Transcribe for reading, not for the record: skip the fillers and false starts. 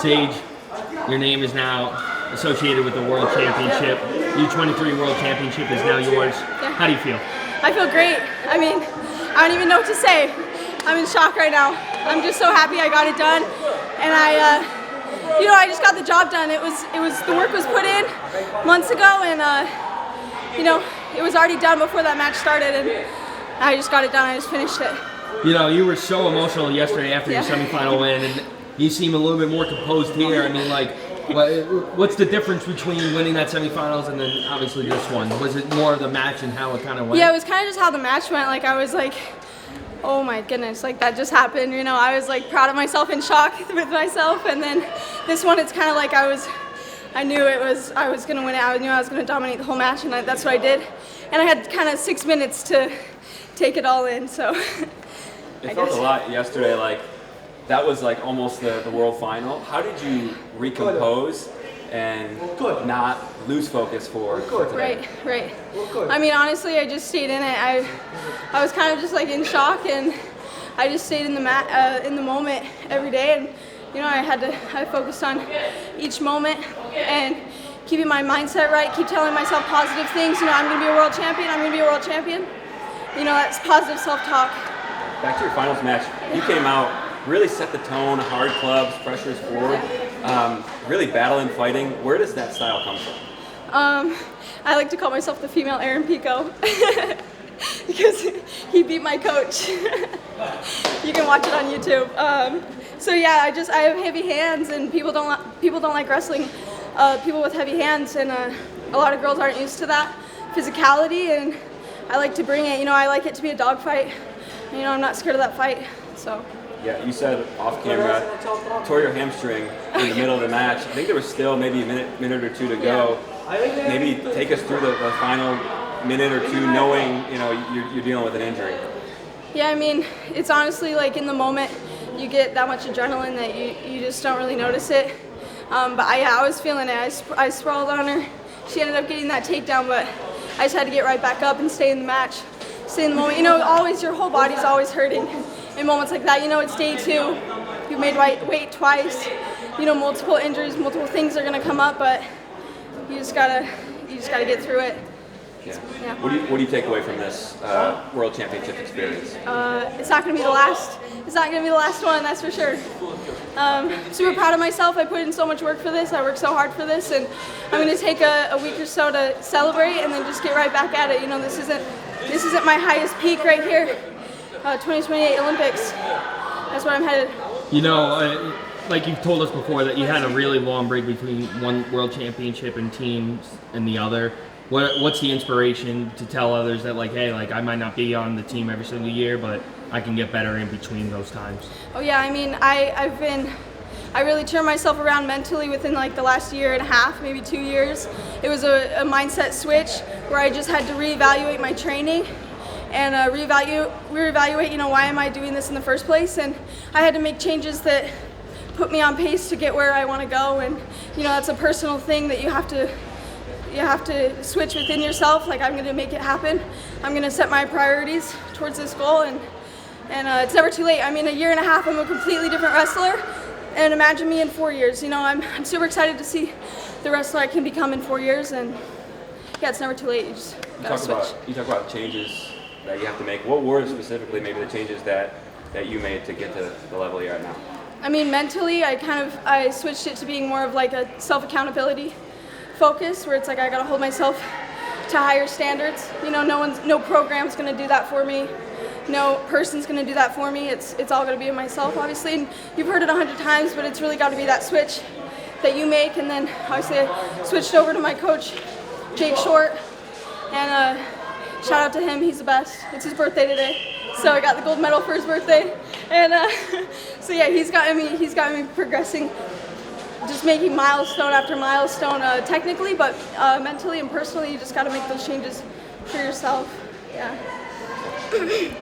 Sage, your name is now associated with the World Championship. U23 World Championship is now yours. Yeah. How do you feel? I feel great. I mean, I don't even know what to say. I'm in shock right now. I'm just so happy I got it done, and I just got the job done. It was the work was put in months ago, and it was already done before that match started, and I just got it done. I just finished it. You were so emotional yesterday after your semifinal win, and you seem a little bit more composed here. I mean, like, what's the difference between winning that semifinals and then obviously this one? Was it more of the match and how it kind of went? Yeah, it was kind of just how the match went. Like, I was like, oh my goodness, like that just happened. I was like proud of myself, in shock with myself, and then this one, it's kind of like I knew I was gonna win it. I knew I was gonna dominate the whole match, and that's what I did. And I had kind of 6 minutes to take it all in. So it felt a lot yesterday. Like that was like almost the world final. How did you recompose and not lose focus for today? Right. I mean, honestly, I just stayed in it. I was kind of just like in shock, and I just stayed in the moment every day, and I focused on each moment and keeping my mindset right, keep telling myself positive things. I'm going to be a world champion. I'm going to be a world champion. That's positive self-talk. Back to your finals match, you came out, really set the tone, hard clubs, pressures forward, really battling, fighting. Where does that style come from? I like to call myself the female Aaron Pico because he beat my coach. You can watch it on YouTube. So yeah, I have heavy hands, and people don't like wrestling people with heavy hands, and a lot of girls aren't used to that physicality, and I like to bring it. I like it to be a dogfight. I'm not scared of that fight. So. Yeah, you said off camera, tore your hamstring in the middle of the match. I think there was still maybe a minute or two to go. Yeah. Maybe take us through the final minute or two, knowing you're dealing with an injury. Yeah, I mean, it's honestly like in the moment you get that much adrenaline that you just don't really notice it. But I was feeling it. I sprawled on her. She ended up getting that takedown, but I just had to get right back up and stay in the match, stay in the moment. Always your whole body's always hurting in moments like that. It's day 2. You've made weight twice. Multiple injuries, multiple things are gonna come up, but you just gotta get through it. Yeah. What do you take away from this World Championship experience? It's not gonna be the last. It's not gonna be the last one, that's for sure. Super proud of myself. I put in so much work for this. I worked so hard for this, and I'm gonna take a week or so to celebrate, and then just get right back at it. This isn't my highest peak right here. 2028 Olympics. That's where I'm headed. Like you've told us before, that you had a really long break between one World Championship and teams and the other. What's the inspiration to tell others that, like, hey, like I might not be on the team every single year, but I can get better in between those times? Oh yeah, I mean, I really turned myself around mentally within like the last year and a half, maybe 2 years. It was a mindset switch where I just had to reevaluate my training and reevaluate, why am I doing this in the first place? And I had to make changes that put me on pace to get where I want to go. And that's a personal thing that you have to switch within yourself. Like, I'm going to make it happen. I'm going to set my priorities towards this goal, and it's never too late. I mean, a year and a half, I'm a completely different wrestler, and imagine me in 4 years. I'm super excited to see the wrestler I can become in 4 years, and yeah, it's never too late. You just gotta switch. You talk about changes that you have to make. What were specifically maybe the changes that you made to get to the level you're at now? I mean, mentally, I switched it to being more of like a self-accountability focus, where it's like I gotta hold myself to higher standards. No program's gonna do that for me. No person's gonna do that for me. It's all gonna be in myself, obviously. And you've heard it 100 times, but it's really got to be that switch that you make. And then obviously I switched over to my coach, Jake Short, and shout out to him. He's the best. It's his birthday today, so I got the gold medal for his birthday. And so yeah, he's got me progressing, just making milestone after milestone, technically, but mentally and personally, you just got to make those changes for yourself. Yeah.